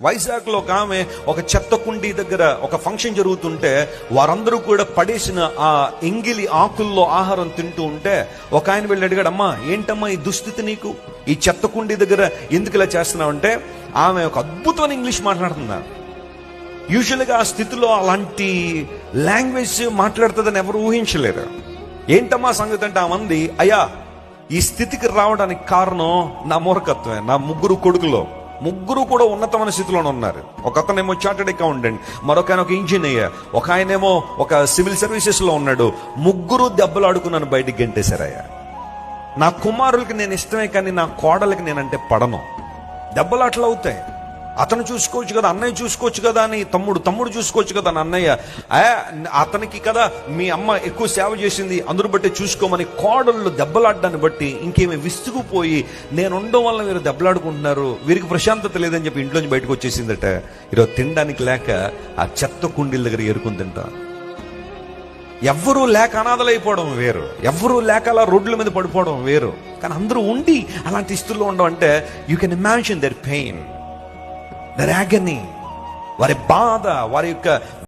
వైజాగ్లో ఒక ఆమె ఒక చెత్త కుండీ దగ్గర ఒక ఫంక్షన్ జరుగుతుంటే వారందరూ కూడా పడేసిన ఆ ఎంగిలి ఆకుల్లో ఆహారం తింటూ ఉంటే ఒక ఆయన వెళ్ళి అడిగాడు, అమ్మా ఏంటమ్మా ఈ దుస్థితి నీకు, ఈ చెత్త కుండీ దగ్గర ఎందుకు ఇలా చేస్తున్నావు అంటే ఆమె ఒక అద్భుతమైన ఇంగ్లీష్ మాట్లాడుతుందా. యూజువల్గా ఆ స్థితిలో అలాంటి లాంగ్వేజ్ మాట్లాడుతుందని ఎవరు ఊహించలేరు. ఏంటమ్మా సంగతి అంటే ఆ మంది, అయ్యా ఈ స్థితికి రావడానికి కారణం నా మూర్ఖత్వమే. నా ముగ్గురు కూడా ఉన్నతమైన స్థితిలోనే ఉన్నారు. ఒక అతనేమో చార్టెడ్ అకౌంటెంట్, మరొక ఆయన ఒక ఇంజనీర్, ఒక ఆయనేమో ఒక సివిల్ సర్వీసెస్ లో ఉన్నాడు. ముగ్గురు దెబ్బలు ఆడుకున్నాను, బయటికి గెంటేశారయ్యా. నా కుమారులకి నేను ఇష్టమే కానీ నా కోడలకి నేనంటే పడను. దెబ్బలు అట్లా అవుతాయి. అతను చూసుకోవచ్చు కదా, అన్నయ్య చూసుకోవచ్చు కదా అని తమ్ముడు చూసుకోవచ్చు కదా అని అన్నయ్య, అతనికి కదా మీ అమ్మ ఎక్కువ సేవ చేసింది అందరూ బట్టి చూసుకోమని కోడళ్ళు దెబ్బలాడ్డాన్ని బట్టి ఇంకేమి విస్తుకుపోయి నేను ఉండడం వల్ల మీరు దెబ్బలాడుకుంటున్నారు, వీరికి ప్రశాంతత లేదని చెప్పి ఇంట్లోంచి బయటకు వచ్చేసిందట. ఈరోజు తినడానికి లేక ఆ చెత్త కుండీల దగ్గర ఏరుకుని తింటా. ఎవ్వరూ లేక అనాథలైపోవడం వేరు, ఎవ్వరూ లేక అలా రోడ్ల మీద పడిపోవడం వేరు. కానీ అందరూ ఉండి అలాంటి స్థితుల్లో ఉండడం అంటే you can imagine their pain, their agony, వారి బాధ, వారి యొక్క